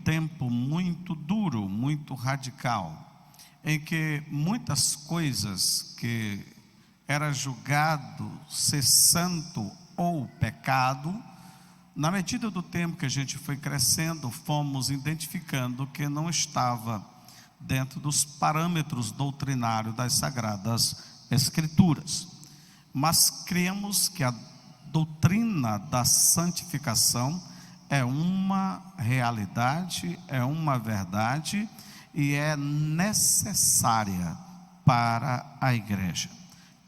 tempo muito duro, muito radical, em que muitas coisas que era julgado ser santo ou pecado, na medida do tempo que a gente foi crescendo, fomos identificando que não estava dentro dos parâmetros doutrinários das Sagradas Escrituras. Mas cremos que a doutrina da santificação é uma realidade, é uma verdade e é necessária para a igreja.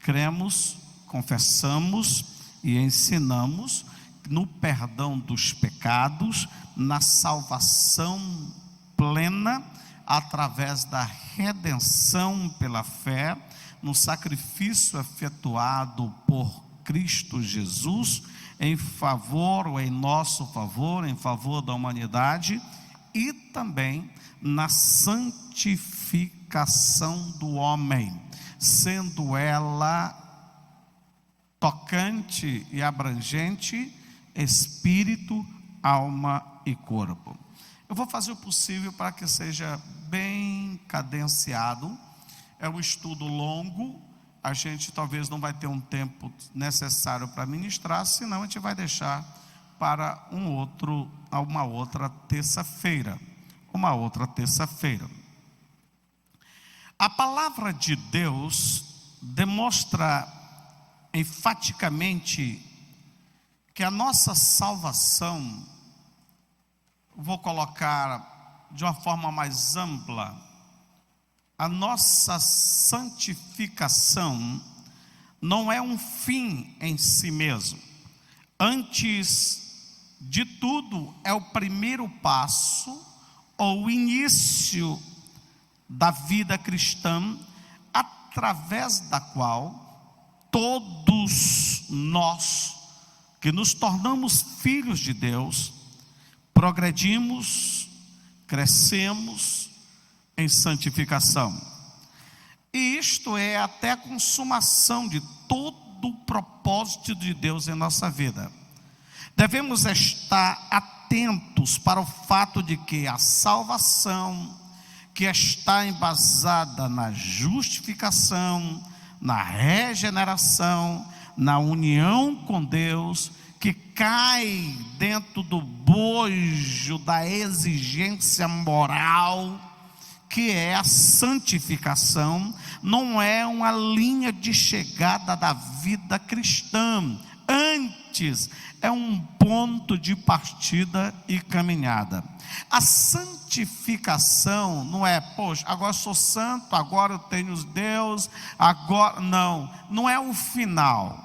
Cremos, confessamos e ensinamos no perdão dos pecados, na salvação plena, através da redenção pela fé, no sacrifício efetuado por Cristo Jesus, em favor ou em nosso favor, em favor da humanidade, e também na santificação do homem, sendo ela tocante e abrangente, espírito, alma e corpo. Eu vou fazer o possível para que seja bem cadenciado. É um estudo longo, a gente talvez não vai ter um tempo necessário para ministrar, senão a gente vai deixar para uma outra terça-feira. A palavra de Deus demonstra enfaticamente que a nossa salvação, vou colocar de uma forma mais ampla, a nossa santificação não é um fim em si mesmo. Antes de tudo, é o primeiro passo ou o início da vida cristã, através da qual todos nós que nos tornamos filhos de Deus, progredimos, crescemos em santificação. E isto é até a consumação de todo o propósito de Deus em nossa vida. Devemos estar atentos para o fato de que a salvação, que está embasada na justificação, na regeneração, na união com Deus, que cai dentro do bojo da exigência moral, que é a santificação, não é uma linha de chegada da vida cristã. Antes, é um ponto de partida e caminhada. A santificação não é, poxa, agora eu sou santo, agora eu tenho Deus, agora, não é o final.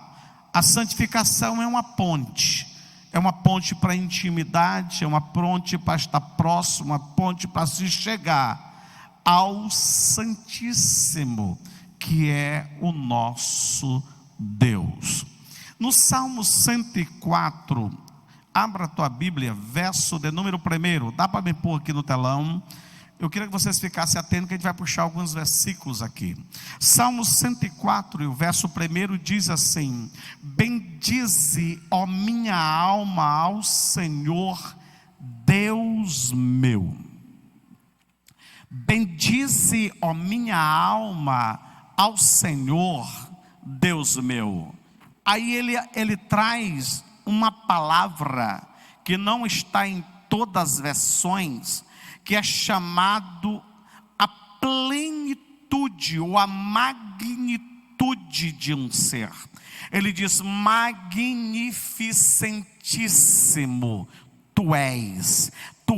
A santificação é uma ponte para a intimidade, é uma ponte para estar próximo, uma ponte para se chegar ao Santíssimo, que é o nosso Deus. No Salmo 104, abra a tua Bíblia, verso de número 1, dá para me pôr aqui no telão? Eu queria que vocês ficassem atentos, que a gente vai puxar alguns versículos aqui. Salmo 104, e o verso 1 diz assim: bendize, ó minha alma, ao Senhor, Deus meu. Bendize, ó minha alma, ao Senhor, Deus meu. Aí ele traz uma palavra que não está em todas as versões, que é chamado a plenitude ou a magnitude de um ser. Ele diz: magnificentíssimo tu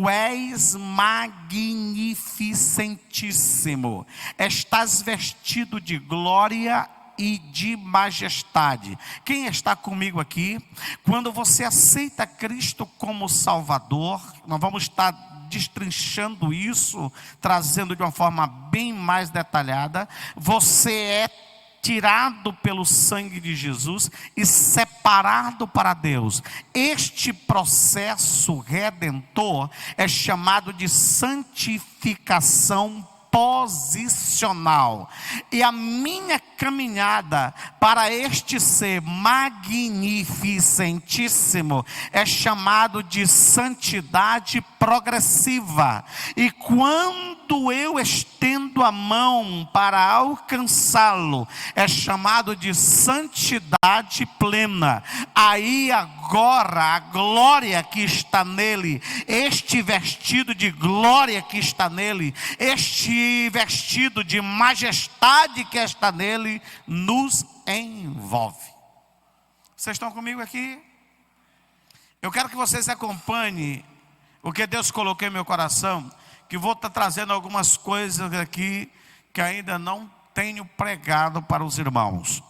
és magnificentíssimo, estás vestido de glória e de majestade. Quem está comigo aqui? Quando você aceita Cristo como Salvador, nós vamos estar destrinchando isso, trazendo de uma forma bem mais detalhada. Você é tirado pelo sangue de Jesus e separado para Deus. Este processo redentor é chamado de santificação posicional. E a minha caminhada para este ser magnificentíssimo é chamado de santidade progressiva. E quando eu estendo a mão para alcançá-lo, é chamado de santidade plena. Aí agora a glória que está nele, este vestido de glória que está nele, este vestido de majestade que está nele, nos envolve. Vocês estão comigo aqui? Eu quero que vocês acompanhem o que Deus colocou em meu coração, que vou estar trazendo algumas coisas aqui que ainda não tenho pregado para os irmãos.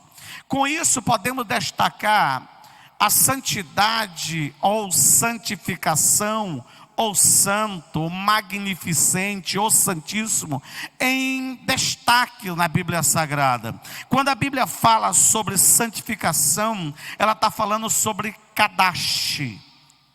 Com isso podemos destacar a santidade ou santificação, ou santo, ou magnificente, ou santíssimo, em destaque na Bíblia Sagrada. Quando a Bíblia fala sobre santificação, ela está falando sobre Kadash.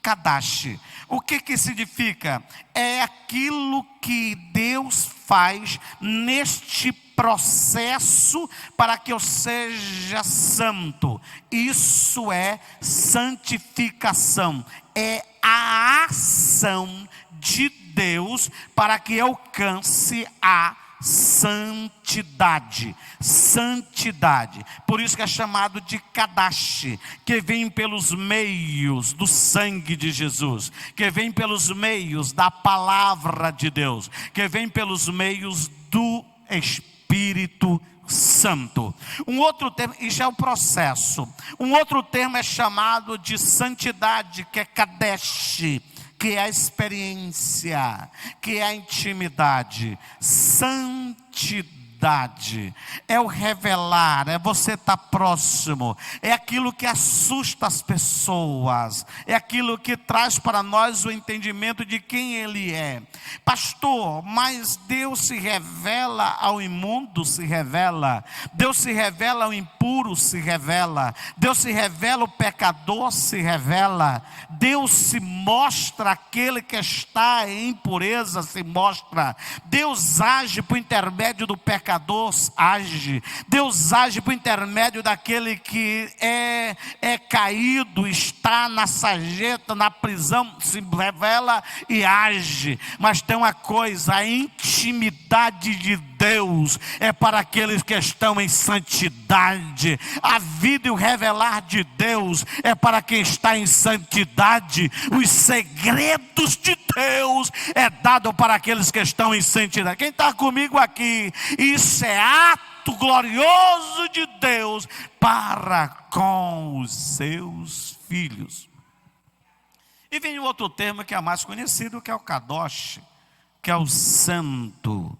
Kadash. O que significa? É aquilo que Deus faz neste processo para que eu seja santo. Isso é santificação. É a ação de Deus para que eu alcance a santidade. Santidade. Por isso que é chamado de Kadash, que vem pelos meios do sangue de Jesus, que vem pelos meios da palavra de Deus, que vem pelos meios do Espírito Santo. Um outro termo, isso é o processo. Um outro termo é chamado de santidade, que é Kadesh, que é a experiência, que é a intimidade. Santidade é o revelar, é você estar próximo, é aquilo que assusta as pessoas, é aquilo que traz para nós o entendimento de quem Ele é. Pastor, mas Deus se revela ao imundo, se revela. Deus se revela ao impuro, se revela. Deus se revela ao pecador, se revela. Deus se mostra àquele que está em impureza, se mostra. Deus age por intermédio do pecador, age. Deus age por intermédio daquele que é caído, está na sarjeta, na prisão, se revela e age. Mas tem uma coisa: a intimidade de Deus é para aqueles que estão em santidade. A vida e o revelar de Deus é para quem está em santidade. Os segredos de Deus é dado para aqueles que estão em santidade. Quem está comigo aqui? Isso é ato glorioso de Deus para com os seus filhos. E vem o outro termo que é mais conhecido, que é o Kadosh, que é o santo,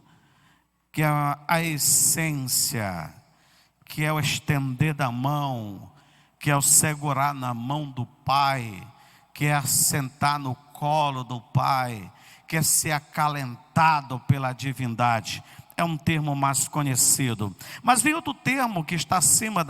que é a essência, que é o estender da mão, que é o segurar na mão do Pai, que é sentar no colo do Pai, que é ser acalentado pela divindade. É um termo mais conhecido. Mas vem outro termo que está acima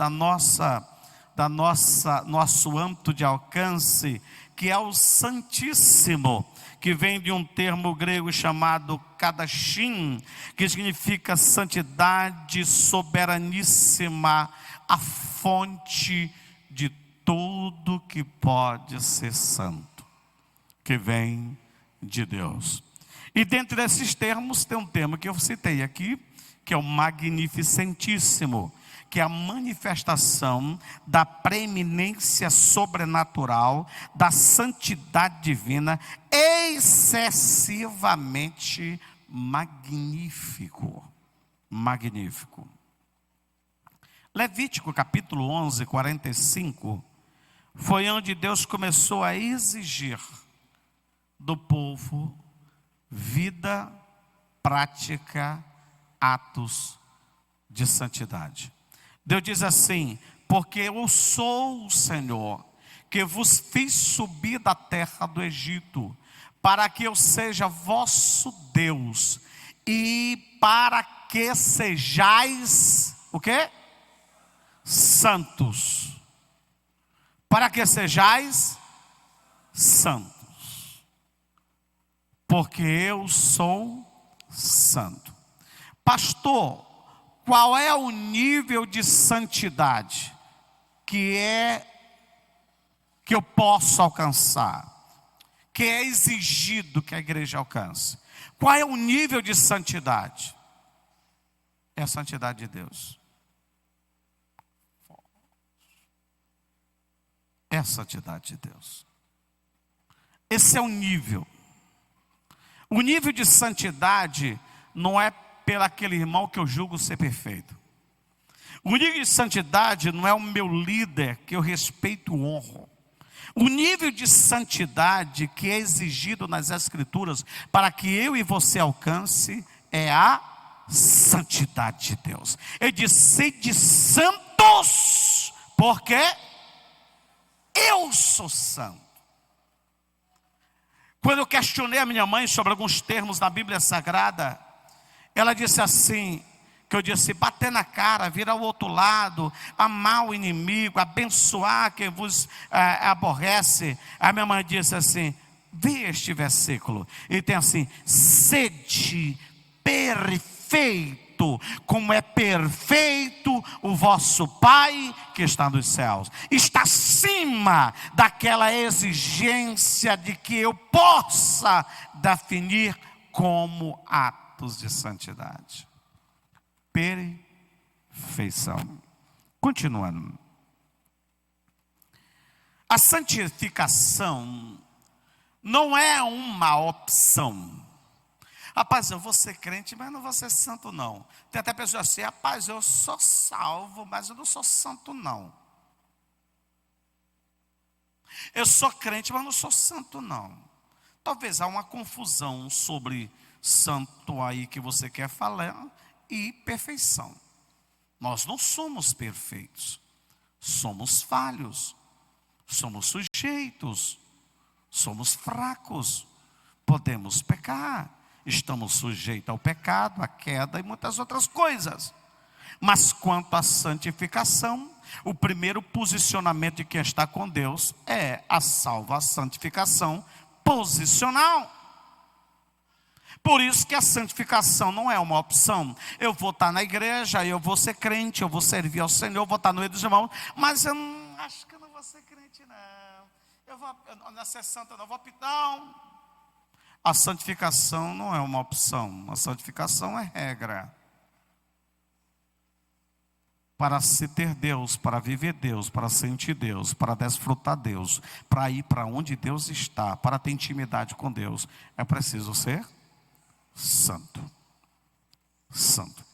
nosso âmbito de alcance, que é o Santíssimo, que vem de um termo grego chamado Kadashim, que significa santidade soberaníssima, a fonte de tudo que pode ser santo, que vem de Deus. E dentro desses termos tem um termo que eu citei aqui, que é o Magnificentíssimo, que é a manifestação da preeminência sobrenatural, da santidade divina, excessivamente magnífico. Magnífico. Levítico capítulo 11, 45, foi onde Deus começou a exigir do povo vida, prática, atos de santidade. Deus diz assim: porque eu sou o Senhor, que vos fiz subir da terra do Egito, para que eu seja vosso Deus, e para que sejais, o quê? Santos. Para que sejais santos. Porque eu sou santo. Pastor, qual é o nível de santidade que eu posso alcançar? que é exigido que a igreja alcance? Qual é o nível de santidade? É a santidade de Deus. É a santidade de Deus. Esse é o nível. O nível de santidade não é pelo aquele irmão que eu julgo ser perfeito. O nível de santidade não é o meu líder que eu respeito e honro. O nível de santidade que é exigido nas Escrituras para que eu e você alcance é a santidade de Deus. Ele diz: sede santos, porque eu sou santo. Quando eu questionei a minha mãe sobre alguns termos da Bíblia Sagrada, ela disse assim, que eu disse: bater na cara, virar ao outro lado, amar o inimigo, abençoar quem vos aborrece. A minha mãe disse assim: vê este versículo, e tem assim: sede perfeito, como é perfeito o vosso Pai que está nos céus. Está acima daquela exigência de que eu possa definir como atos de santidade. Perfeição. Continuando. A santificação não é uma opção. Rapaz, eu vou ser crente, mas não vou ser santo não. Tem até pessoas assim: rapaz, eu sou salvo, mas eu não sou santo não. Eu sou crente, mas não sou santo não. Talvez há uma confusão sobre santo aí que você quer falar e perfeição. Nós não somos perfeitos, somos falhos, somos sujeitos, somos fracos, podemos pecar, estamos sujeitos ao pecado, à queda e muitas outras coisas. Mas quanto à santificação, o primeiro posicionamento de quem está com Deus é a santificação posicional. Por isso que a santificação não é uma opção. Eu vou estar na igreja, eu vou ser crente, eu vou servir ao Senhor, eu vou estar no meio dos irmãos, mas eu não, acho que eu não vou ser crente não. Eu não vou ser santo não, não. A santificação não é uma opção, a santificação é regra. Para se ter Deus, para viver Deus, para sentir Deus, para desfrutar Deus, para ir para onde Deus está, para ter intimidade com Deus, é preciso ser santo. Santo.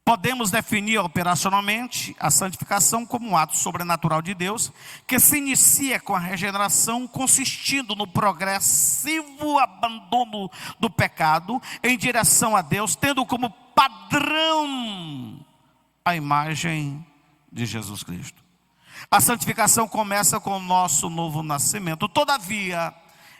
Podemos definir operacionalmente a santificação como um ato sobrenatural de Deus, que se inicia com a regeneração, consistindo no progressivo abandono do pecado em direção a Deus, tendo como padrão a imagem de Jesus Cristo. A santificação começa com o nosso novo nascimento. Todavia,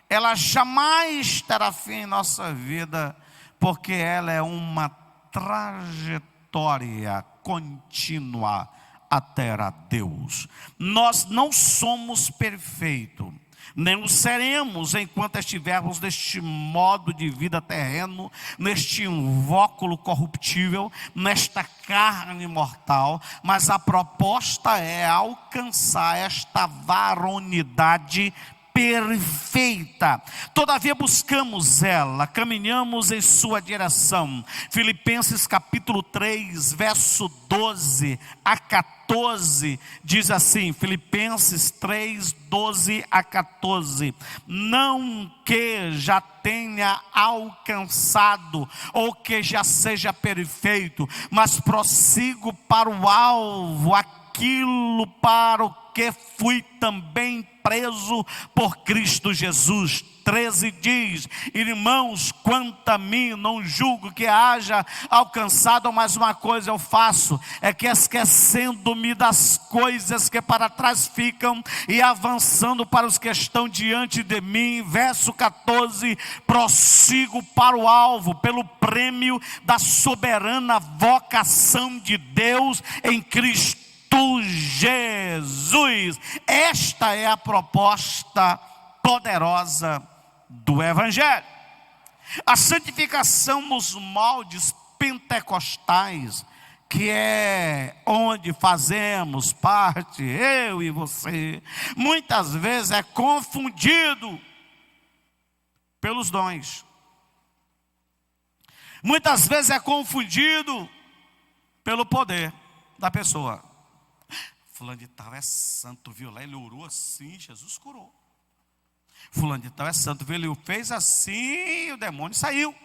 ela jamais terá fim em nossa vida, porque ela é uma trajetória contínua até a Deus. Nós não somos perfeitos, nem o seremos enquanto estivermos neste modo de vida terreno, neste invólucro corruptível, nesta carne mortal, mas a proposta é alcançar esta varonidade perfeita. Todavia buscamos ela, caminhamos em sua direção. Filipenses capítulo 3, verso 12 a 14, diz assim, Filipenses 3, 12 a 14, não que já tenha alcançado, ou que já seja perfeito, mas prossigo para o alvo, aquilo para o que fui também preso por Cristo Jesus. 13 diz: irmãos, quanto a mim, não julgo que haja alcançado, mas uma coisa eu faço, é que esquecendo-me das coisas que para trás ficam e avançando para os que estão diante de mim, verso 14, prossigo para o alvo, pelo prêmio da soberana vocação de Deus em Cristo Jesus. Esta é a proposta poderosa do Evangelho. A santificação nos moldes pentecostais, que é onde fazemos parte, eu e você, muitas vezes é confundido pelos dons. Muitas vezes é confundido pelo poder da pessoa. Fulano de tal é santo, viu lá, ele orou assim, Jesus curou. Fulano de tal é santo, viu, ele fez assim, o demônio saiu.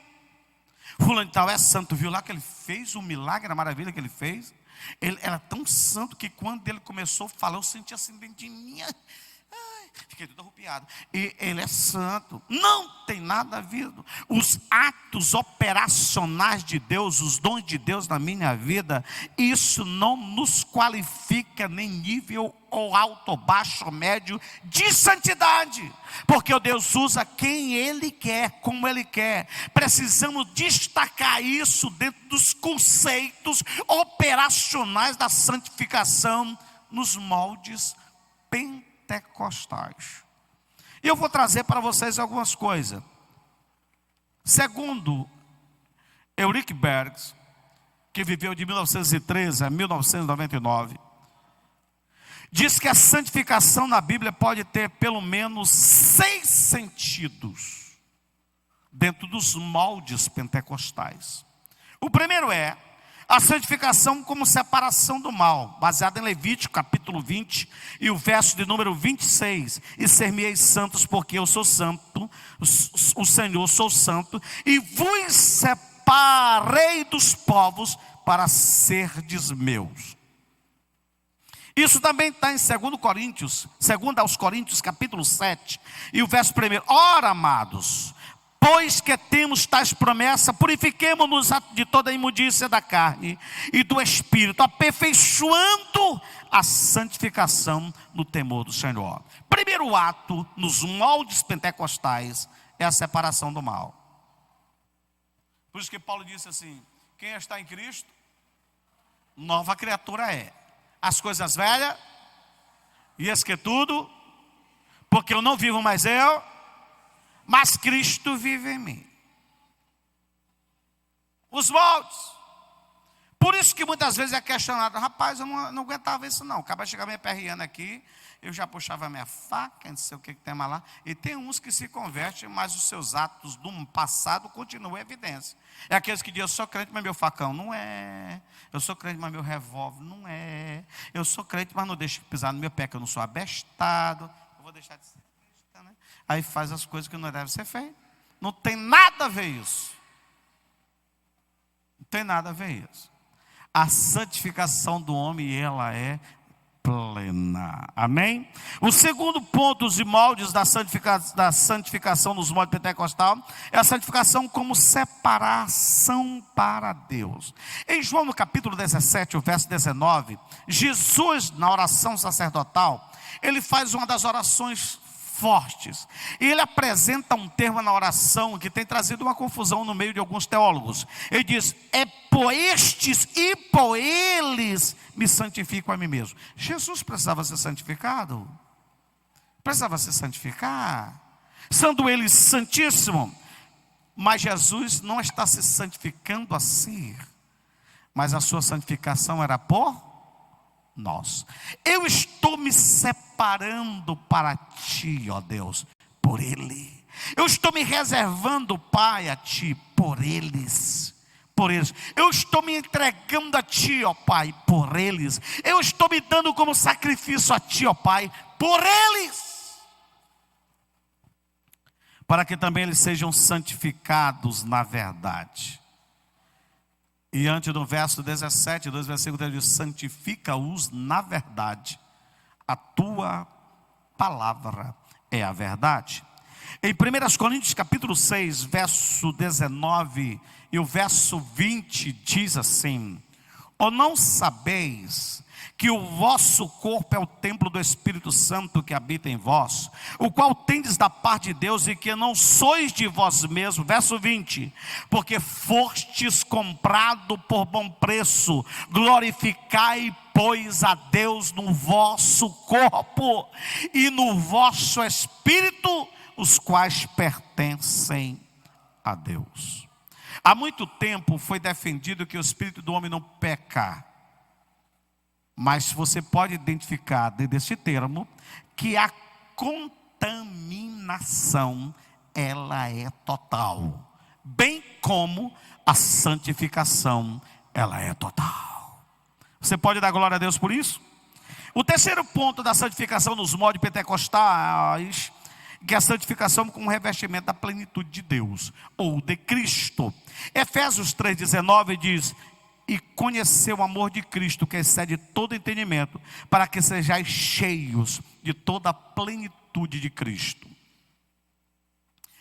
Fulano de tal é santo, viu lá que ele fez o milagre, a maravilha que ele fez. Ele era tão santo que quando ele começou a falar, eu senti assim dentro de mim. Fiquei todo arrupiado. E ele é santo. Não tem nada a ver. Os atos operacionais de Deus, os dons de Deus na minha vida, isso não nos qualifica nem nível ou alto, ou baixo, ou médio de santidade. Porque o Deus usa quem Ele quer, como Ele quer. Precisamos destacar isso dentro dos conceitos operacionais da santificação nos moldes pentecostais. E eu vou trazer para vocês algumas coisas. Segundo Ulrich Bergs, que viveu de 1913 a 1999, diz que a santificação na Bíblia pode ter pelo menos 6 sentidos dentro dos moldes pentecostais. O primeiro é a santificação como separação do mal, baseado em Levítico capítulo 20 e o verso de número 26. E ser-me-eis santos, porque eu sou santo, o Senhor sou santo, e vos separei dos povos para serdes meus. Isso também está em 2 aos Coríntios capítulo 7 e o verso 1. Ora, amados, pois que temos tais promessas, purifiquemo-nos de toda a imundícia da carne e do espírito, aperfeiçoando a santificação no temor do Senhor. Primeiro ato nos moldes pentecostais é a separação do mal. Por isso que Paulo disse assim: quem está em Cristo, nova criatura é. As coisas velhas, e eis que tudo, porque eu não vivo mais eu, mas Cristo vive em mim. Os moldes. Por isso que muitas vezes é questionado: rapaz, eu não aguentava isso não. Acaba de chegar minha perriana aqui, eu já puxava a minha faca, não sei o que tem mais lá. E tem uns que se convertem, mas os seus atos do passado continuam em evidência. É aqueles que dizem: eu sou crente, mas meu facão não é. Eu sou crente, mas meu revólver não é. Eu sou crente, mas não deixo pisar no meu pé, que eu não sou abestado. Eu vou deixar de ser besta, né? Aí faz as coisas que não devem ser feitas. Não tem nada a ver isso. Não tem nada a ver isso. A santificação do homem, ela é plena. Amém? O segundo ponto dos moldes da santificação nos moldes pentecostal é a santificação como separação para Deus. Em João no capítulo 17, o verso 19, Jesus, na oração sacerdotal, ele faz uma das orações fortes. E ele apresenta um termo na oração que tem trazido uma confusão no meio de alguns teólogos. Ele diz: é por estes e por eles me santifico a mim mesmo. Jesus precisava ser santificado? Precisava se santificar, sendo ele santíssimo. Mas Jesus não está se santificando a si, mas a sua santificação era por nós. Eu estou me separando para ti, ó Deus, por ele. Eu estou me reservando, Pai, a ti, por eles. Por eles. Eu estou me entregando a ti, ó Pai, por eles. Eu estou me dando como sacrifício a ti, ó Pai, por eles. Para que também eles sejam santificados na verdade. E antes do verso 17, 2 versículos, ele diz: santifica-os na verdade, a tua palavra é a verdade. Em 1 Coríntios capítulo 6, verso 19 e o verso 20, diz assim: ou não sabeis que o vosso corpo é o templo do Espírito Santo que habita em vós, o qual tendes da parte de Deus, e que não sois de vós mesmos, verso 20, porque fostes comprado por bom preço, glorificai, pois, a Deus no vosso corpo e no vosso espírito, os quais pertencem a Deus. Há muito tempo foi defendido que o espírito do homem não peca. Mas você pode identificar desse termo que a contaminação, ela é total. Bem como a santificação, ela é total. Você pode dar glória a Deus por isso? O terceiro ponto da santificação nos moldes pentecostais, que é a santificação como revestimento da plenitude de Deus, ou de Cristo. Efésios 3,19 diz: e conhecer o amor de Cristo, que excede todo entendimento, para que sejais cheios de toda a plenitude de Cristo.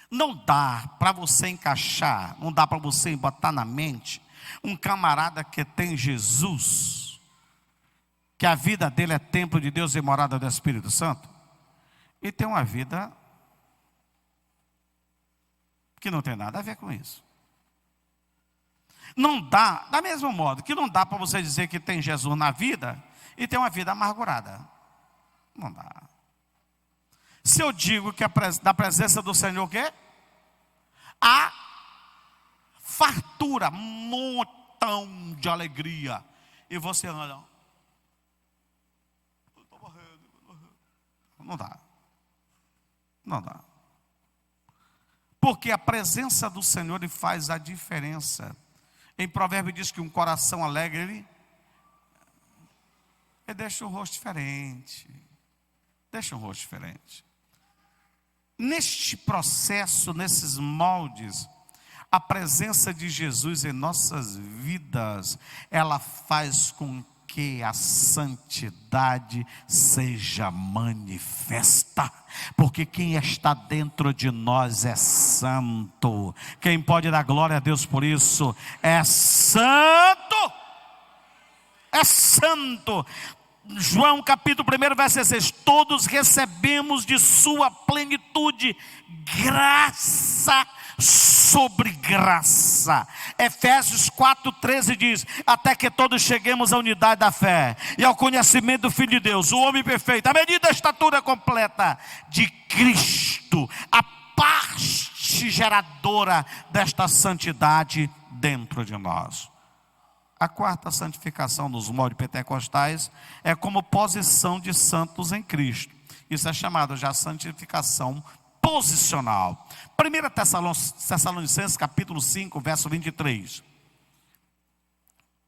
Não dá para você encaixar, não dá para você botar na mente um camarada que tem Jesus, que a vida dele é templo de Deus e morada do Espírito Santo, e tem uma vida que não tem nada a ver com isso. Não dá, da mesmo modo que não dá para você dizer que tem Jesus na vida e tem uma vida amargurada. Não dá. Se eu digo que da presença do Senhor o quê? A fartura, montão de alegria, e você anda, não dá. Não dá. Porque a presença do Senhor lhe faz a diferença. Em Provérbio diz que um coração alegre, ele deixa o rosto diferente. Deixa o rosto diferente. Neste processo, nesses moldes, a presença de Jesus em nossas vidas, ela faz com que a santidade seja manifesta, porque quem está dentro de nós é santo. Quem pode dar glória a Deus por isso é santo. É santo. João capítulo 1, verso 16: todos recebemos de sua plenitude graça sobre graça. Efésios 4,13 diz: até que todos cheguemos à unidade da fé e ao conhecimento do Filho de Deus, o homem perfeito, à medida da estatura completa de Cristo, a parte geradora desta santidade dentro de nós. A quarta santificação nos moldes pentecostais é como posição de santos em Cristo. Isso é chamado já santificação posicional. 1 Tessalonicenses capítulo 5, verso 23.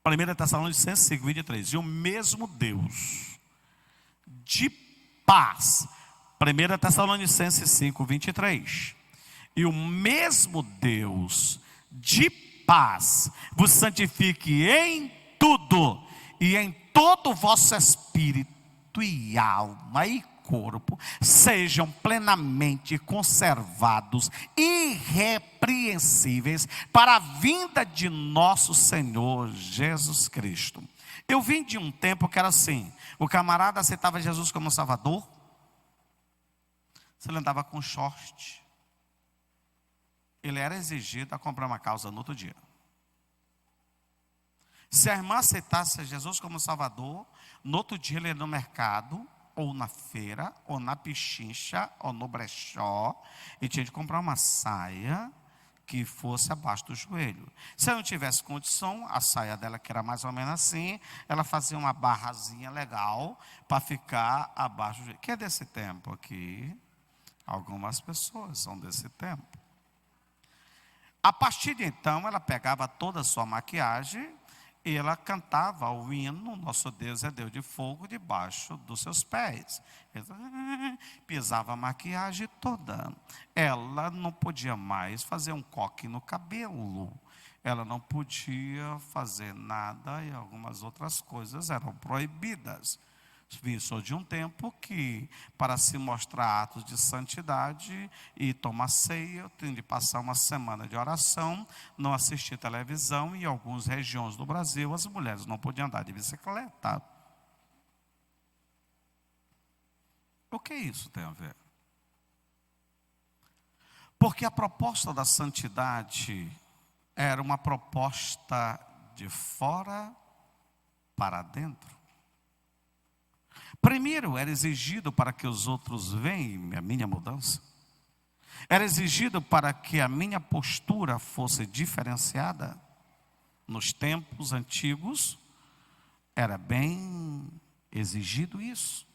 1 Tessalonicenses 5, 23. E o mesmo Deus de paz. 1 Tessalonicenses 5, 23. E o mesmo Deus de paz vos santifique em tudo, e em todo o vosso espírito e alma e corpo sejam plenamente conservados, irrepreensíveis, para a vinda de nosso Senhor Jesus Cristo. Eu vim de um tempo que era assim: o camarada aceitava Jesus como Salvador, se ele andava com short, ele era exigido a comprar uma calça no outro dia. Se a irmã aceitasse Jesus como Salvador, no outro dia ele ia no mercado, ou na feira, ou na pichincha, ou no brechó, e tinha de comprar uma saia que fosse abaixo do joelho. Se ela não tivesse condição, a saia dela, que era mais ou menos assim, ela fazia uma barrazinha legal para ficar abaixo do joelho. Que é desse tempo aqui? Algumas pessoas são desse tempo. A partir de então, ela pegava toda a sua maquiagem e ela cantava o hino: nosso Deus é Deus de fogo, debaixo dos seus pés. Pisava a maquiagem toda. Ela não podia mais fazer um coque no cabelo. Ela não podia fazer nada, e algumas outras coisas eram proibidas. Sou de um tempo que, para se mostrar atos de santidade e tomar ceia, eu tenho de passar uma semana de oração, não assistir televisão, e em algumas regiões do Brasil as mulheres não podiam andar de bicicleta. O que isso tem a ver? Porque a proposta da santidade era uma proposta de fora para dentro. Primeiro era exigido para que os outros vejam a minha mudança. Era exigido para que a minha postura fosse diferenciada. Nos tempos antigos, era bem exigido isso.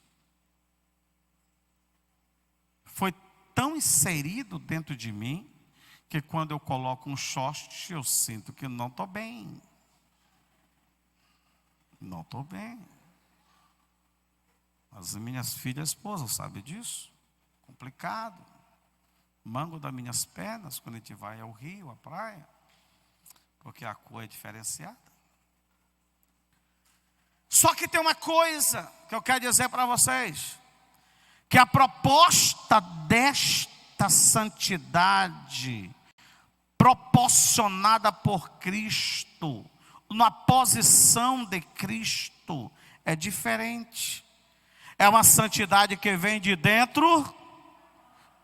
Foi tão inserido dentro de mim, que quando eu coloco um short, eu sinto que não estou bem. Não estou bem. As minhas filhas esposas sabem disso. Complicado. Mango das minhas pernas, quando a gente vai ao rio, à praia, porque a cor é diferenciada. Só que tem uma coisa que eu quero dizer para vocês, que a proposta desta santidade, proporcionada por Cristo, na posição de Cristo, é diferente. É uma santidade que vem de dentro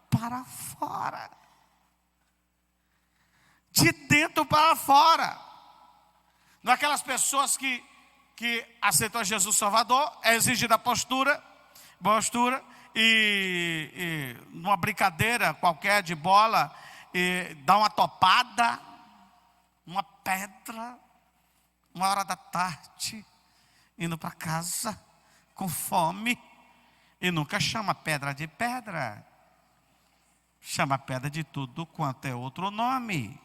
para fora. De dentro para fora. Não é aquelas pessoas que aceitam Jesus Salvador, é exigida a postura, e numa brincadeira qualquer de bola, e dá uma topada, uma pedra, 1h da tarde, indo para casa, com fome, e nunca chama pedra de pedra, chama pedra de tudo quanto é outro nome,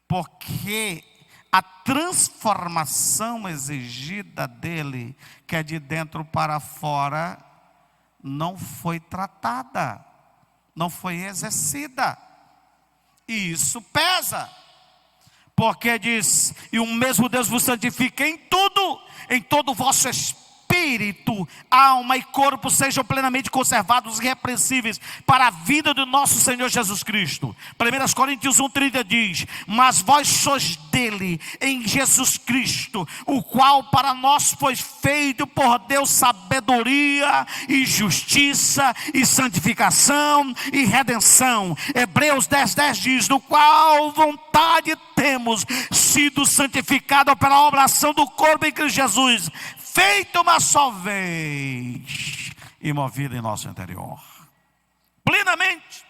porque a transformação exigida dele, que é de dentro para fora, não foi tratada, não foi exercida, e isso pesa, porque diz, e o mesmo Deus vos santifica em tudo, em todo o vosso espírito, alma e corpo sejam plenamente conservados irrepreensíveis para a vida do nosso Senhor Jesus Cristo. 1 Coríntios 1,30 diz, mas vós sois dele, em Jesus Cristo, o qual para nós foi feito por Deus sabedoria e justiça e santificação e redenção. Hebreus 10,10 diz, no qual vontade temos sido santificados pela oblação do corpo em Cristo Jesus, feito uma só vez e movida em nosso interior, plenamente.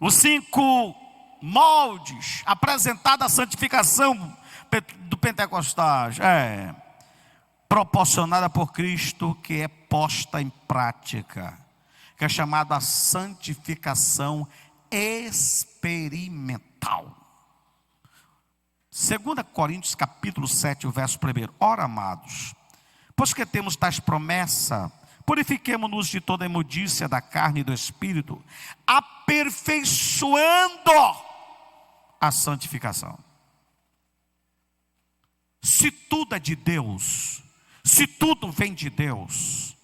Os 5 moldes apresentados à santificação do Pentecostais proporcionada por Cristo, que é posta em prática, que é chamada santificação experimental. 2 Coríntios capítulo 7, o verso 1. Ora, amados, pois que temos tais promessas, purifiquemo-nos de toda imundícia da carne e do espírito, aperfeiçoando a santificação. Se tudo é de Deus, se tudo vem de Deus,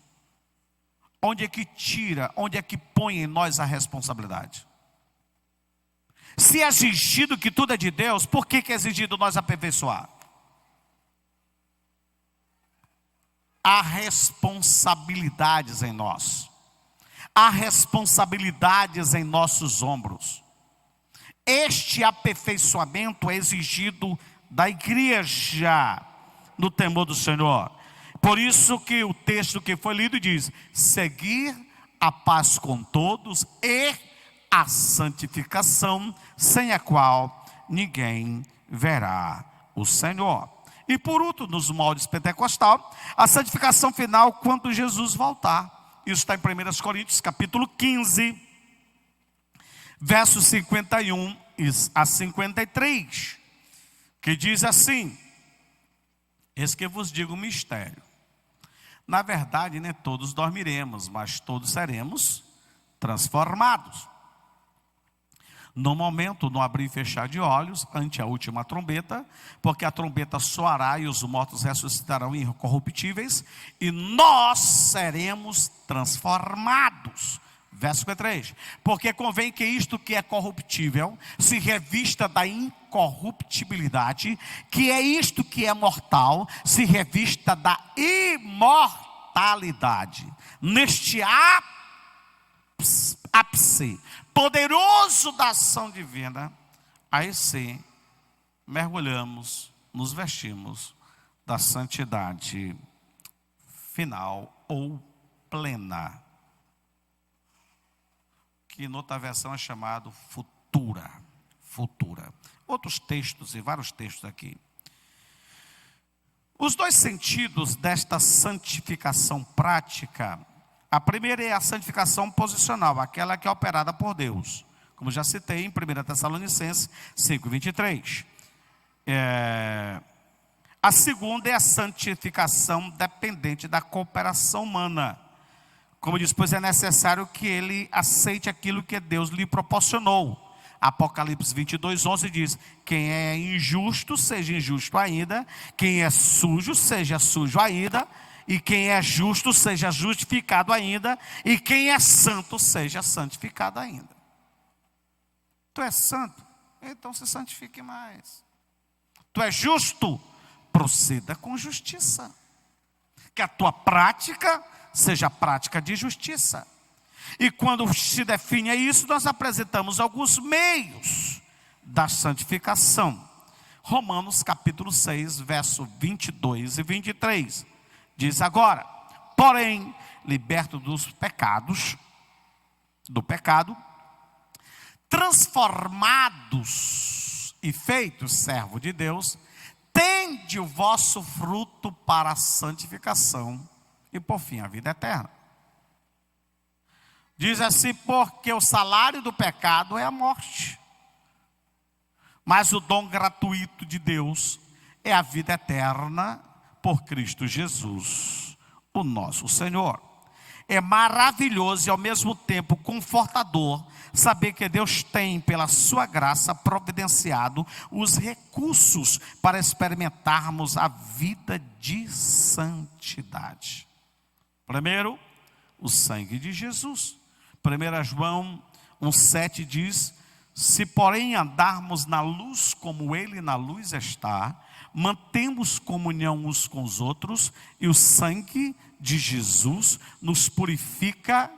onde é que tira, onde é que põe em nós a responsabilidade? Se é exigido que tudo é de Deus, por que é exigido nós aperfeiçoar? Há responsabilidades em nós. Há responsabilidades em nossos ombros. Este aperfeiçoamento é exigido da igreja, no temor do Senhor. Por isso que o texto que foi lido diz, seguir a paz com todos e a santificação, sem a qual ninguém verá o Senhor. E por último, nos moldes pentecostal, a santificação final quando Jesus voltar. Isso está em 1 Coríntios capítulo 15, versos 51 a 53, que diz assim, eis que vos digo um mistério. Na verdade, nem todos dormiremos, mas todos seremos transformados. No momento, no abrir e fechar de olhos, ante a última trombeta, porque a trombeta soará e os mortos ressuscitarão incorruptíveis, e nós seremos transformados. Verso 53. Porque convém que isto que é corruptível se revista da incorruptibilidade, que é isto que é mortal se revista da imortalidade. Neste ápice poderoso da ação divina, aí sim mergulhamos, nos vestimos da santidade final ou plena. que em outra versão é chamado futura. Futura. Outros textos e vários textos aqui. Os dois sentidos desta santificação prática, a primeira é a santificação posicional, aquela que é operada por Deus, como já citei em 1 Tessalonicenses 5:23. A segunda é a santificação dependente da cooperação humana. Como diz, pois é necessário que ele aceite aquilo que Deus lhe proporcionou. Apocalipse 22:11 diz: quem é injusto, seja injusto ainda. Quem é sujo, seja sujo ainda. E quem é justo, seja justificado ainda. E quem é santo, seja santificado ainda. Tu és santo, então se santifique mais. Tu és justo, proceda com justiça. Que a tua prática seja prática de justiça. E quando se define isso, nós apresentamos alguns meios da santificação. Romanos capítulo 6, verso 22 e 23. Diz agora: porém, liberto dos pecados, do pecado, transformados e feitos servo de Deus, tende o vosso fruto para a santificação e por fim a vida eterna. Diz assim: porque o salário do pecado é a morte, mas o dom gratuito de Deus é a vida eterna por Cristo Jesus, o nosso Senhor. É maravilhoso e ao mesmo tempo confortador saber que Deus tem, pela sua graça, providenciado os recursos para experimentarmos a vida de santidade. Primeiro, o sangue de Jesus. 1 João 1,7 diz: se porém andarmos na luz como ele na luz está, mantemos comunhão uns com os outros, e o sangue de Jesus nos purifica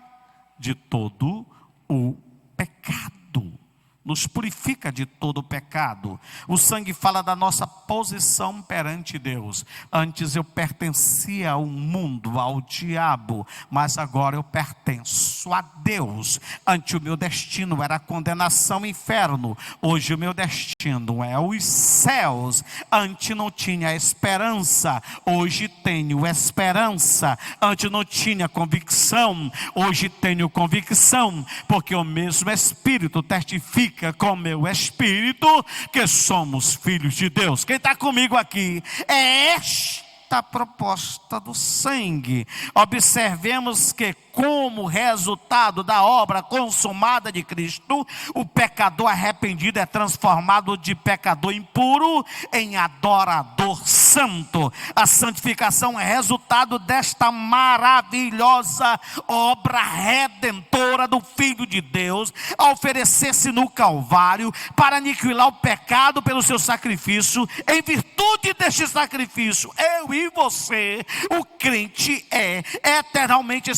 de todo o pecado. Nos purifica de todo o pecado. O sangue fala da nossa posição perante Deus. Antes eu pertencia ao mundo, ao diabo, mas agora eu pertenço a Deus. Antes o meu destino era condenação e inferno, hoje o meu destino é os céus. Antes não tinha esperança, hoje tenho esperança. Antes não tinha convicção, hoje tenho convicção, porque o mesmo Espírito testifica com meu espírito que somos filhos de Deus. Quem está comigo aqui? É esta proposta do sangue. Observemos que, como resultado da obra consumada de Cristo, o pecador arrependido é transformado de pecador impuro em adorador santo. A santificação é resultado desta maravilhosa obra redentora do Filho de Deus, a oferecer-se no Calvário para aniquilar o pecado pelo seu sacrifício. Em virtude deste sacrifício, eu e você, o crente é eternamente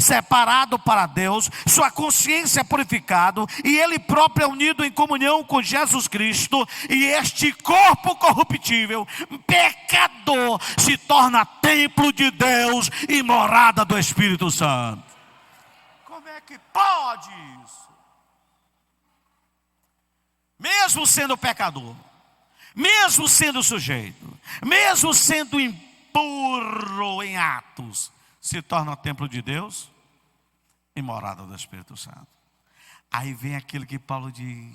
separado para Deus, sua consciência é purificado, e ele próprio é unido em comunhão com Jesus Cristo, e este corpo corruptível, pecador, se torna templo de Deus e morada do Espírito Santo. Como é que pode isso? Mesmo sendo pecador, mesmo sendo sujeito, mesmo sendo impuro em atos, se torna o templo de Deus e morada do Espírito Santo. Aí vem aquilo que Paulo diz: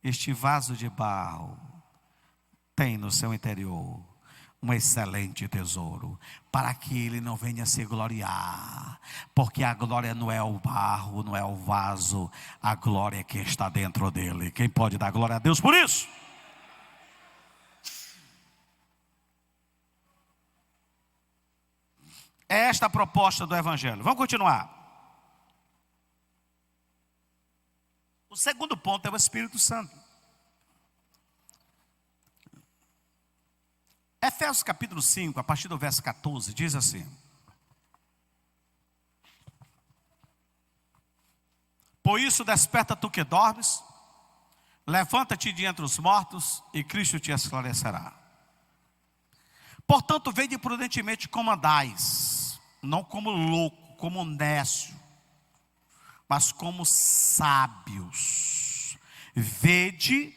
este vaso de barro tem no seu interior um excelente tesouro, para que ele não venha se gloriar, porque a glória não é o barro, não é o vaso, a glória que está dentro dele. Quem pode dar glória a Deus por isso? É esta a proposta do Evangelho. Vamos continuar. O segundo ponto é o Espírito Santo. Efésios capítulo 5, a partir do verso 14, diz assim: por isso desperta tu que dormes, levanta-te de entre os mortos, e Cristo te esclarecerá. Portanto, vede prudentemente como andais, não como louco, como nécio, mas como sábios. Vede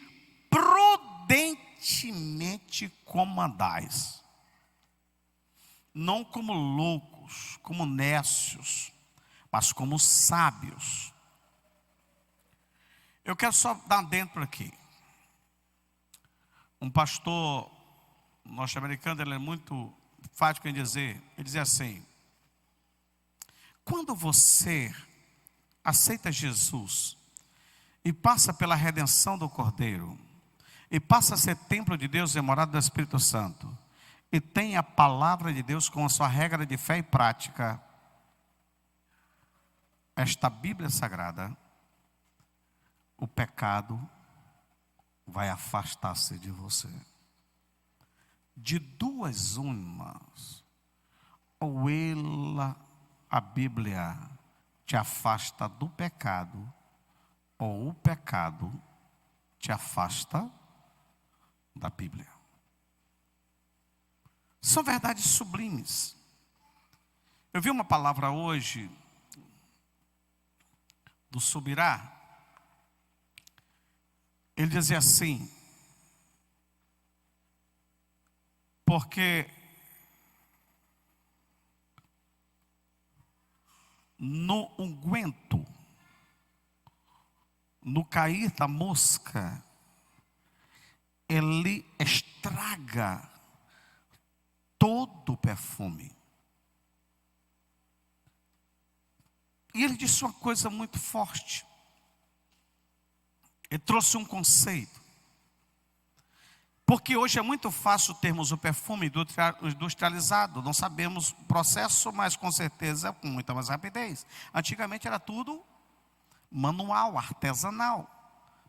prudentemente como andais, não como loucos, como nécios, mas como sábios. Eu quero só dar dentro aqui. Um pastor norte-americano, ele é muito enfático em dizer, ele dizia assim: quando você aceita Jesus e passa pela redenção do Cordeiro, e passa a ser templo de Deus e morada do Espírito Santo, e tem a palavra de Deus como a sua regra de fé e prática, esta Bíblia Sagrada, o pecado vai afastar-se de você. De duas umas, ou a Bíblia te afasta do pecado, ou o pecado te afasta da Bíblia. São verdades sublimes. Eu vi uma palavra hoje do Subirá. Ele dizia assim: porque no unguento, no cair da mosca, ele estraga todo o perfume. E ele disse uma coisa muito forte. Ele trouxe um conceito. Porque hoje é muito fácil termos o perfume industrializado. Não sabemos o processo, mas com certeza com muita mais rapidez. Antigamente era tudo manual, artesanal.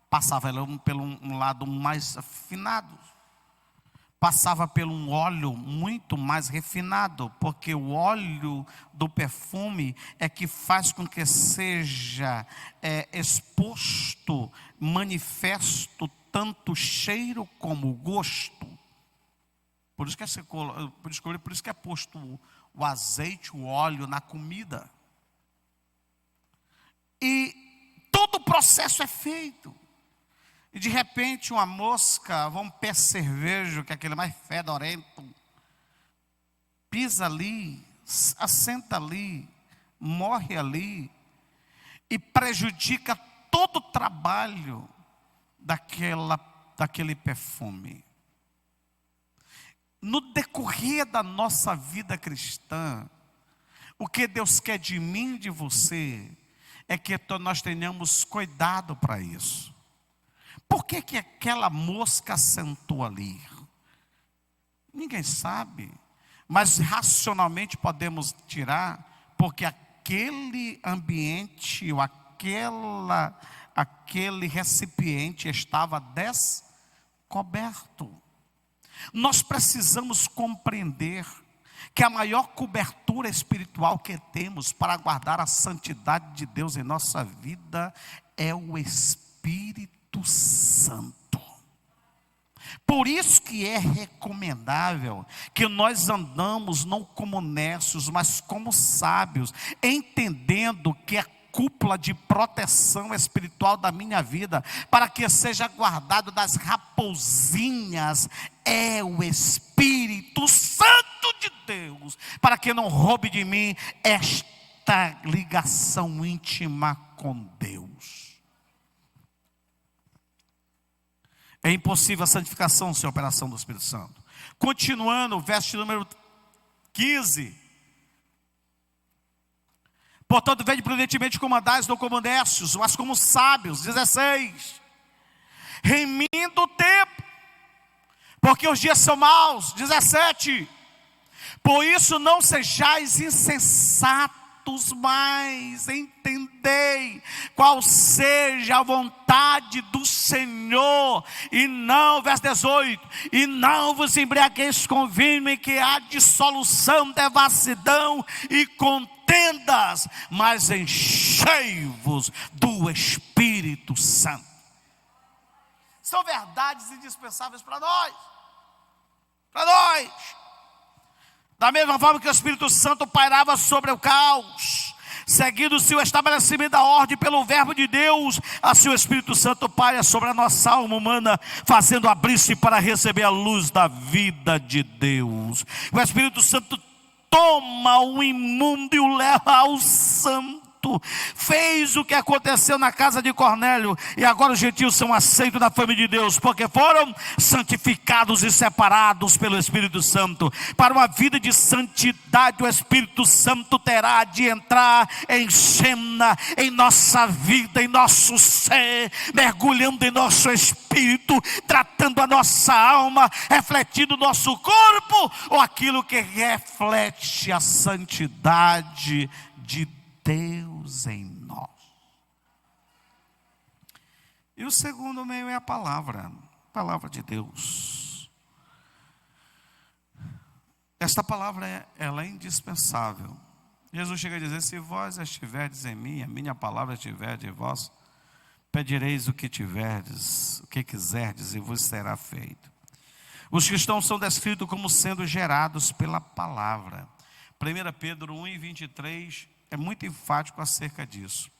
Passava pelo um lado mais afinado. Passava por um óleo muito mais refinado, porque o óleo do perfume é que faz com que seja exposto, manifesto, tanto o cheiro como o gosto. Por isso que é posto o azeite, o óleo na comida. E todo o processo é feito. E de repente uma mosca, um pé cervejo, que é aquele mais fedorento, pisa ali, assenta ali, morre ali, e prejudica todo o trabalho daquele perfume. No decorrer da nossa vida cristã, o que Deus quer de mim e de você, é que nós tenhamos cuidado para isso. Por que aquela mosca sentou ali? Ninguém sabe, mas racionalmente podemos tirar, porque aquele ambiente, ou aquele recipiente estava descoberto. Nós precisamos compreender que a maior cobertura espiritual que temos para guardar a santidade de Deus em nossa vida é o Espírito Santo. Por isso que é recomendável que nós andamos não como nécios, mas como sábios, entendendo que a cúpula de proteção espiritual da minha vida, para que seja guardado das raposinhas, é o Espírito Santo de Deus, para que não roube de mim esta ligação íntima com Deus. É impossível a santificação sem a operação do Espírito Santo. Continuando, o verso número 15. Portanto, vede prudentemente como andais, não como nécios, mas como sábios. 16. Remindo o tempo, porque os dias são maus. 17. Por isso não sejais insensatos, mas entendei qual seja a vontade do Senhor, e não, verso 18, e não vos embriagueis com vinho em que há dissolução, devassidão e contendas, mas enchei-vos do Espírito Santo. São verdades indispensáveis para nós. Da mesma forma que o Espírito Santo pairava sobre o caos, seguindo-se o estabelecimento da ordem pelo verbo de Deus, assim o Espírito Santo paira sobre a nossa alma humana, fazendo abrir-se para receber a luz da vida de Deus. O Espírito Santo toma o imundo e o leva ao santo. Fez o que aconteceu na casa de Cornélio, e agora os gentios são aceitos na família de Deus, porque foram santificados e separados pelo Espírito Santo. Para uma vida de santidade, o Espírito Santo terá de entrar em cena em nossa vida, em nosso ser, mergulhando em nosso espírito, tratando a nossa alma, refletindo o nosso corpo, ou aquilo que reflete a santidade de Deus em nós. E o segundo meio é a palavra de Deus. Esta palavra ela é indispensável. Jesus chega a dizer: se vós estiverdes em mim, a minha palavra estiver em vós, pedireis o que tiverdes, o que quiserdes, e vos será feito. Os cristãos são descritos como sendo gerados pela palavra. 1 Pedro 1:23 é muito enfático acerca disso.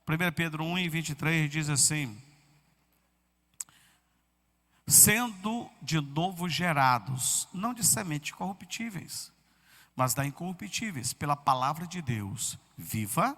1 Pedro 1:23 diz assim: sendo de novo gerados, não de sementes corruptíveis, mas da incorruptíveis, pela palavra de Deus, viva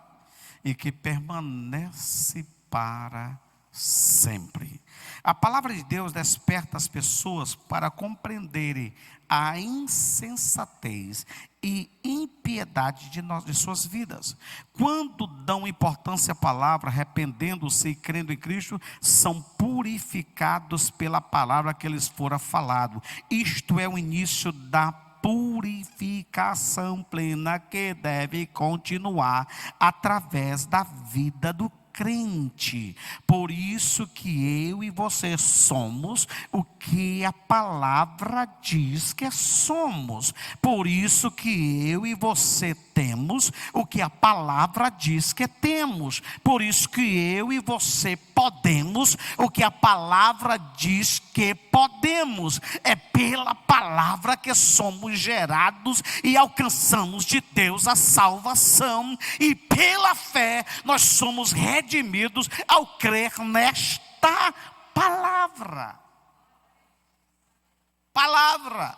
e que permanece para sempre. A palavra de Deus desperta as pessoas para compreenderem a insensatez e impiedade de suas vidas. Quando dão importância à palavra, arrependendo-se e crendo em Cristo, são purificados pela palavra que lhes fora falado. Isto é o início da purificação plena que deve continuar através da vida do crente. Por isso que eu e você somos o que a palavra diz que somos. Por isso que eu e você temos o que a palavra diz que temos. Por isso que eu e você podemos o que a palavra diz que podemos. É pela palavra que somos gerados e alcançamos de Deus a salvação, e pela fé nós somos redimidos ao crer nesta palavra. Palavra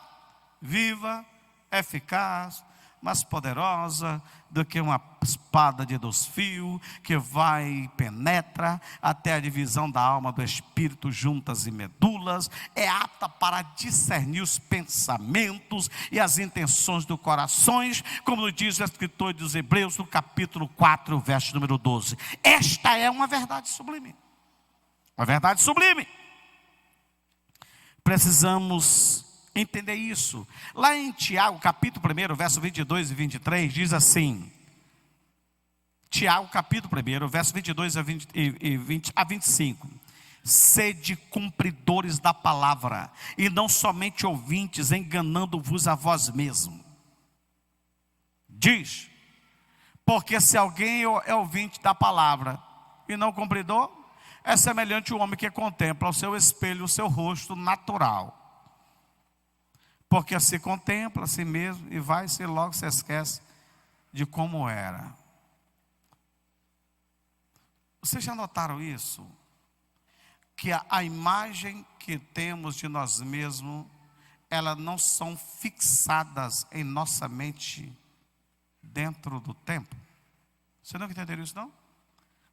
viva, eficaz, mais poderosa do que uma espada de 2 fios, que vai e penetra até a divisão da alma do espírito, juntas e medulas, é apta para discernir os pensamentos e as intenções do coração, como nos diz o escritor dos Hebreus, no capítulo 4, verso número 12. Esta é uma verdade sublime. Uma verdade sublime. Precisamos entender isso. Lá em Tiago, capítulo 1, verso 22 e 23, diz assim: Tiago, capítulo 1, verso 22 a 25. Sede cumpridores da palavra, e não somente ouvintes, enganando-vos a vós mesmos. Diz: porque se alguém é ouvinte da palavra e não cumpridor, é semelhante ao homem que contempla ao seu espelho o seu rosto natural. Porque se contempla a si mesmo e vai-se logo se esquece de como era. Vocês já notaram isso? Que a imagem que temos de nós mesmos, elas não são fixadas em nossa mente dentro do tempo. Vocês nunca entenderam isso, não?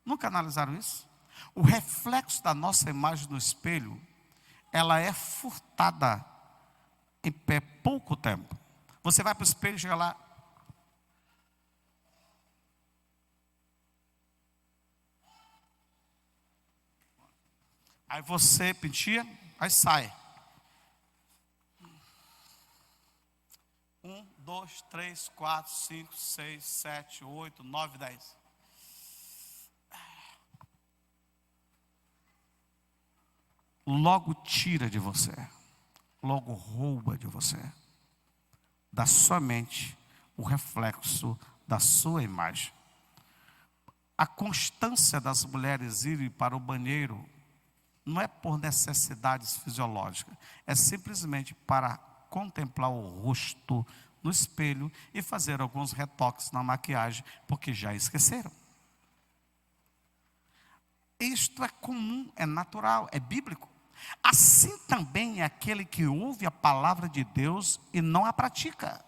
Nunca analisaram isso? O reflexo da nossa imagem no espelho, ela é furtada em pouco tempo. Você vai para o espelho e chega lá. Aí você penteia, aí sai. 1, 2, 3, 4, 5, 6, 7, 8, 9, 10. Logo tira de você. Logo rouba de você, da sua mente, o reflexo da sua imagem. A constância das mulheres irem para o banheiro não é por necessidades fisiológicas, é simplesmente para contemplar o rosto no espelho e fazer alguns retoques na maquiagem, porque já esqueceram. Isto é comum, é natural, é bíblico. Assim também é aquele que ouve a palavra de Deus e não a pratica.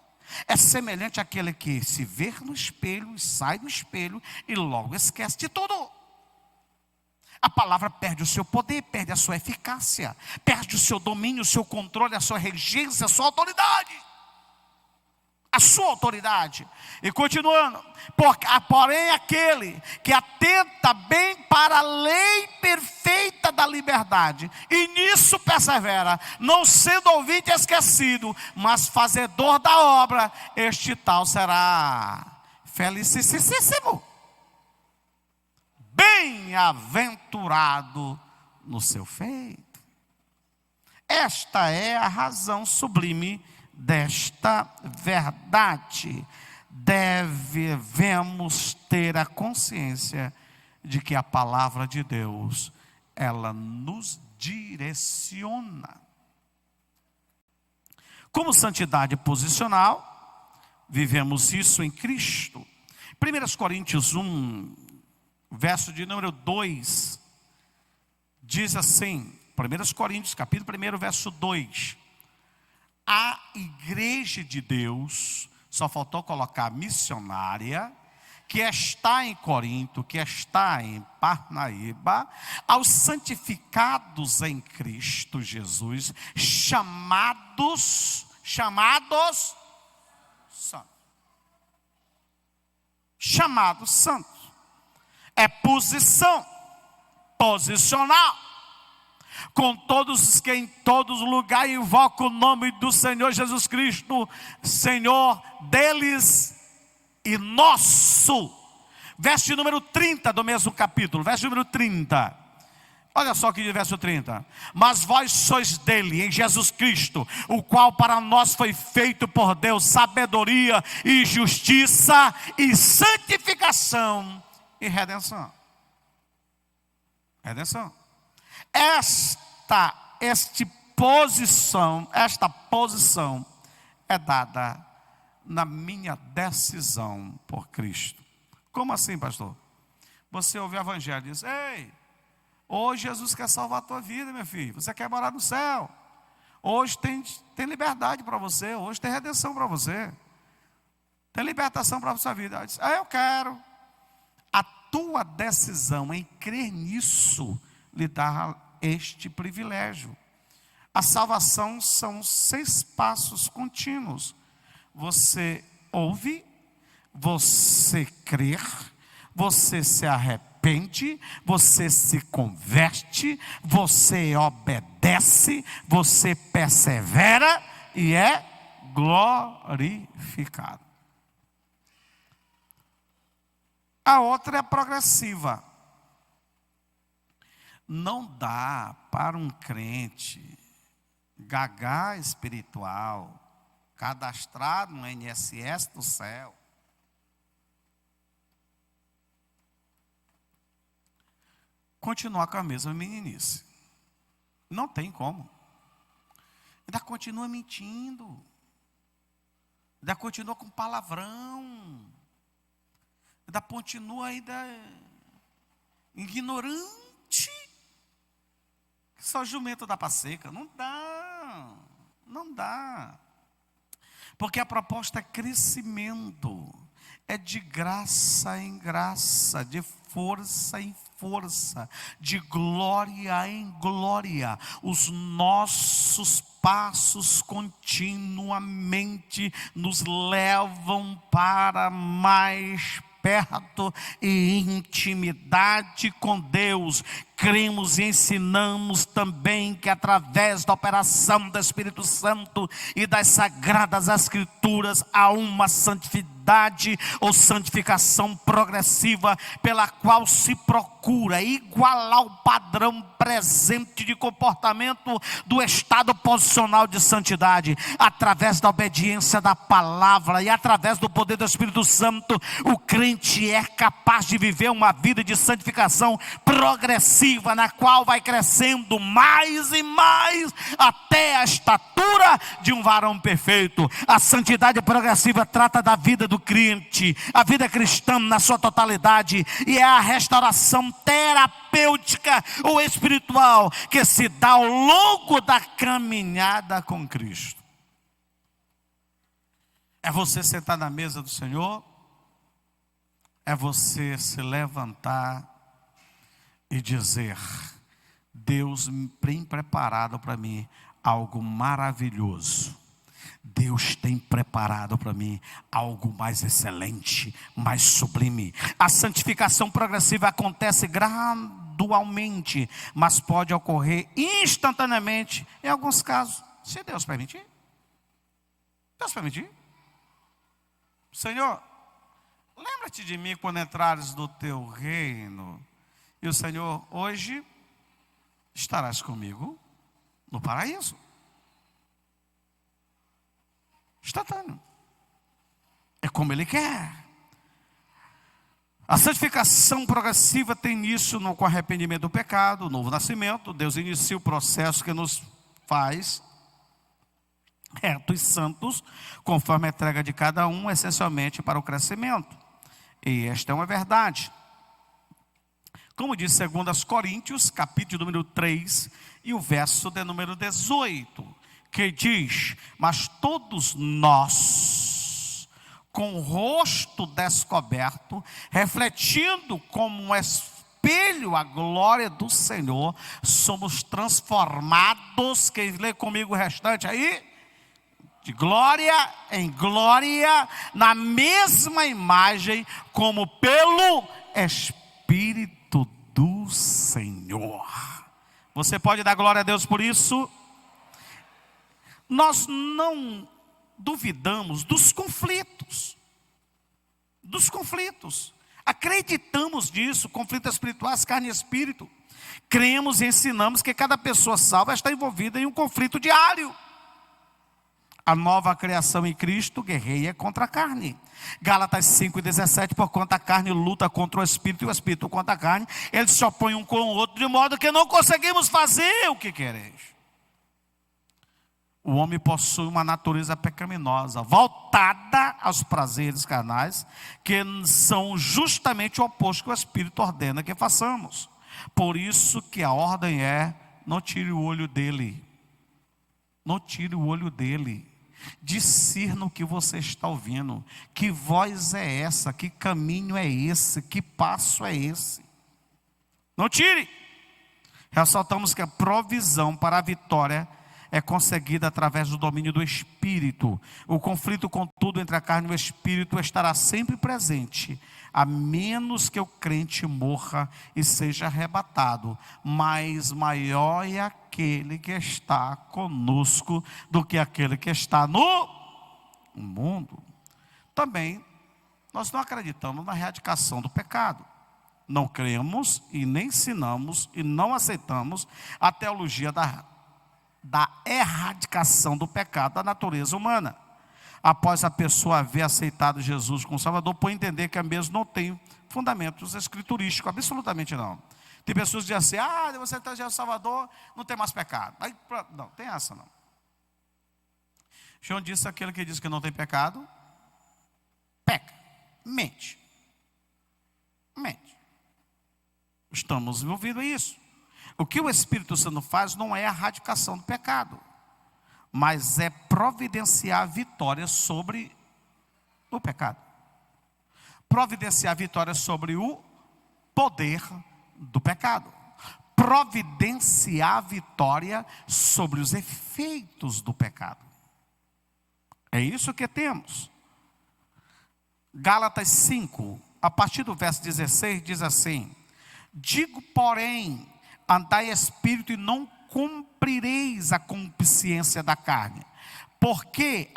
É semelhante àquele que se vê no espelho, sai do espelho e logo esquece de tudo. A palavra perde o seu poder, perde a sua eficácia, perde o seu domínio, o seu controle, a sua regência, a sua autoridade. A sua autoridade. E continuando, porém aquele que atenta bem para a lei perfeita da liberdade, e nisso persevera, não sendo ouvinte esquecido, mas fazedor da obra, este tal será felicíssimo, bem-aventurado no seu feito. Esta é a razão sublime desta verdade. Devemos ter a consciência de que a palavra de Deus, ela nos direciona. Como santidade posicional, vivemos isso em Cristo. 1 Coríntios 1, verso de número 2, diz assim, 1 Coríntios, capítulo 1, verso 2. A igreja de Deus, só faltou colocar missionária, que está em Corinto, que está em Parnaíba, aos santificados em Cristo Jesus, chamados santos. É posicional. Com todos os que em todos os lugares invocam o nome do Senhor Jesus Cristo, Senhor deles e nosso. Verso de número 30 do mesmo capítulo, verso de número 30. Olha só o que diz o verso 30. Mas vós sois dele, em Jesus Cristo, o qual para nós foi feito por Deus sabedoria e justiça e santificação e redenção. Esta posição é dada na minha decisão por Cristo. Como assim, pastor? Você ouve o evangelho e diz: ei, hoje Jesus quer salvar a tua vida, meu filho. Você quer morar no céu. Hoje tem liberdade para você. Hoje tem redenção para você. Tem libertação para a sua vida. Ela diz: eu quero. A tua decisão em crer nisso lhe dá este privilégio. A salvação são 6 passos contínuos. Você ouve, você crê, você se arrepende, você se converte, você obedece, você persevera e é glorificado. A outra é progressiva. Não dá para um crente gagá espiritual, cadastrado no INSS do céu, continuar com a mesma meninice. Não tem como. Ainda continua mentindo. Ainda continua com palavrão. Ainda continua ignorante. Só jumento dá para seca. Não dá. Porque a proposta é crescimento. É de graça em graça, de força em força, de glória em glória. Os nossos passos continuamente nos levam para mais perto e intimidade com Deus. Cremos e ensinamos também que através da operação do Espírito Santo e das Sagradas Escrituras há uma santificação ou santificação progressiva pela qual se procura igualar o padrão presente de comportamento do estado posicional de santidade. Através da obediência da palavra e através do poder do Espírito Santo, o crente é capaz de viver uma vida de santificação progressiva progressiva, na qual vai crescendo mais e mais até a estatura de um varão perfeito. A santidade progressiva trata da vida do crente, a vida cristã na sua totalidade, e é a restauração terapêutica ou espiritual que se dá ao longo da caminhada com Cristo. É você sentar na mesa do Senhor, é você se levantar e dizer: Deus tem preparado para mim algo maravilhoso. Deus tem preparado para mim algo mais excelente, mais sublime. A santificação progressiva acontece gradualmente, mas pode ocorrer instantaneamente em alguns casos, se Deus permitir. Deus permitir. Senhor, lembra-te de mim quando entrares no teu reino. E o Senhor, hoje estarás comigo no paraíso. Instantâneo. É como Ele quer. A santificação progressiva tem início com o arrependimento do pecado, o novo nascimento. Deus inicia o processo que nos faz retos e santos, conforme a entrega de cada um, essencialmente para o crescimento. E esta é uma verdade. Como diz 2 Coríntios, capítulo número 3, e o verso de número 18, que diz: mas todos nós, com o rosto descoberto, refletindo como um espelho a glória do Senhor, somos transformados, quem lê comigo o restante aí? De glória em glória, na mesma imagem, como pelo Espírito do Senhor. Você pode dar glória a Deus por isso? Nós não duvidamos dos conflitos. Acreditamos nisso, conflitos espirituais, carne e espírito. Cremos e ensinamos que cada pessoa salva está envolvida em um conflito diário. A nova criação em Cristo guerreia contra a carne. Gálatas 5,17, porquanto a carne luta contra o Espírito e o Espírito contra a carne. Eles se opõem um com o outro, de modo que não conseguimos fazer o que quereis. O homem possui uma natureza pecaminosa, voltada aos prazeres carnais, que são justamente o oposto que o Espírito ordena que façamos. Por isso que a ordem é: não tire o olho dele. Não tire o olho dele. Discirna o que você está ouvindo. Que voz é essa? Que caminho é esse? Que passo é esse? Não tire. Ressaltamos que a provisão para a vitória é conseguida através do domínio do Espírito. O conflito, contudo, entre a carne e o Espírito estará sempre presente, a menos que o crente morra e seja arrebatado. Mas maior é aquele que está conosco do que aquele que está no mundo. Também, nós não acreditamos na erradicação do pecado. Não cremos e nem ensinamos e não aceitamos a teologia da erradicação do pecado da natureza humana. Após a pessoa haver aceitado Jesus como Salvador, por entender que a mesma não tem fundamentos escriturísticos, absolutamente não. Tem pessoas que dizem assim: você está Jesus Salvador, não tem mais pecado. Aí, não, tem essa não. João disse: aquele que diz que não tem pecado, peca, mente. Estamos envolvidos em isso. O que o Espírito Santo faz não é a erradicação do pecado, mas é providenciar a vitória sobre o pecado. Providenciar a vitória sobre o poder do pecado. Providenciar a vitória sobre os efeitos do pecado. É isso que temos. Gálatas 5, a partir do verso 16, diz assim: digo, porém, andai em espírito e não cumprireis a concupiscência da carne. Porque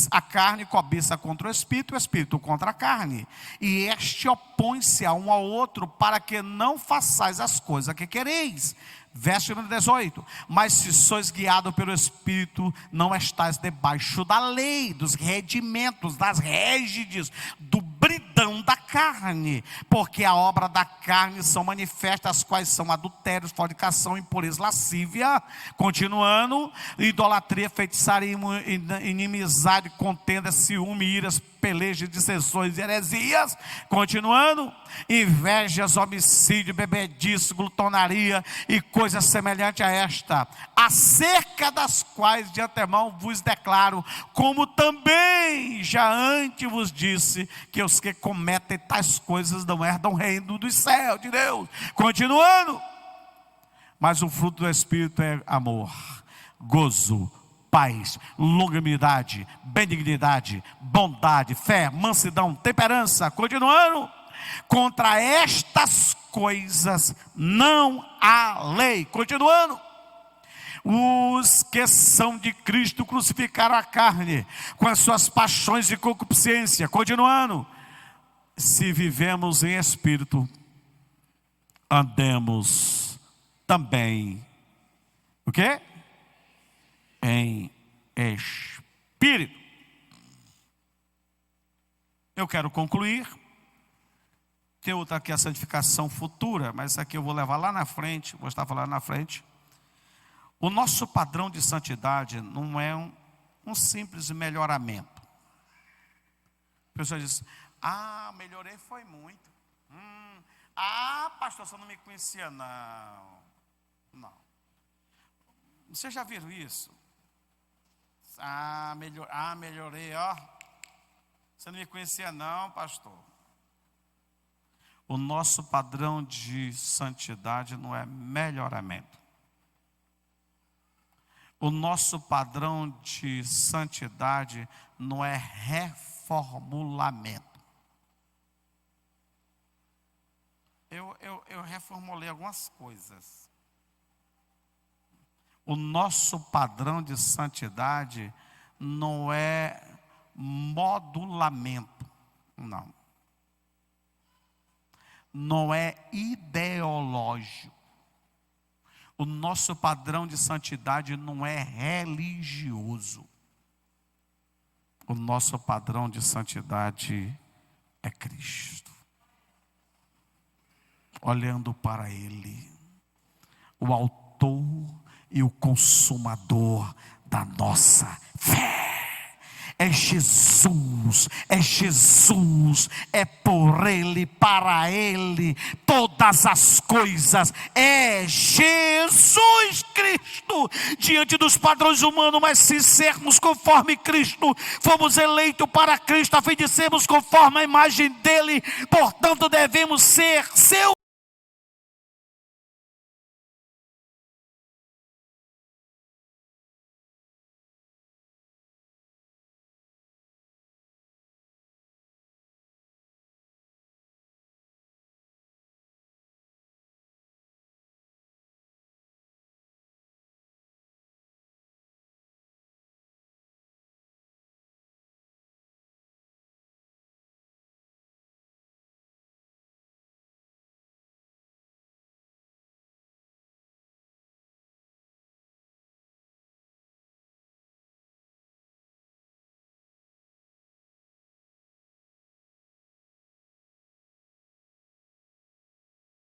a carne cobiça contra o espírito contra a carne. E este opõe-se a um ao outro, para que não façais as coisas que quereis. Verso número 18. Mas se sois guiados pelo Espírito, não estáis debaixo da lei, dos redimentos, das régides, do brilho perdão da carne, porque a obra da carne são manifestas, as quais são adultérios, fornicação, impureza, lascívia, continuando, idolatria, feitiçaria, inimizade, contenda, ciúme, iras, pelejas, dissensões, heresias, continuando, invejas, homicídio, bebedice, glutonaria e coisas semelhantes a esta, acerca das quais de antemão vos declaro, como também já antes vos disse, que os que cometem tais coisas não herdam o reino dos céus de Deus. Continuando, mas o fruto do Espírito é amor, gozo, paz, longanimidade, benignidade, bondade, fé, mansidão, temperança. Continuando, contra estas coisas não há lei. Continuando, os que são de Cristo crucificaram a carne com as suas paixões e concupiscência. Continuando, se vivemos em espírito, andemos também, o quê? Em espírito. Eu quero concluir. Tem outra aqui, a santificação futura, mas isso aqui eu vou levar lá na frente, vou estar falando na frente. O nosso padrão de santidade não é um simples melhoramento. A pessoa diz: melhorei foi muito. Pastor, você não me conhecia não. Não. Vocês já viram isso? Melhorei, ó. Você não me conhecia não, pastor. O nosso padrão de santidade não é melhoramento. O nosso padrão de santidade não é reformulamento. Eu reformulei algumas coisas. O nosso padrão de santidade não é modulamento, não. Não é ideológico. O nosso padrão de santidade não é religioso. O nosso padrão de santidade é Cristo. Olhando para Ele, o autor e o consumador da nossa fé. É Jesus, é por Ele, para Ele, todas as coisas, é Jesus Cristo, diante dos padrões humanos, mas se sermos conforme Cristo, fomos eleitos para Cristo, a fim de sermos conforme a imagem dEle, portanto devemos ser seu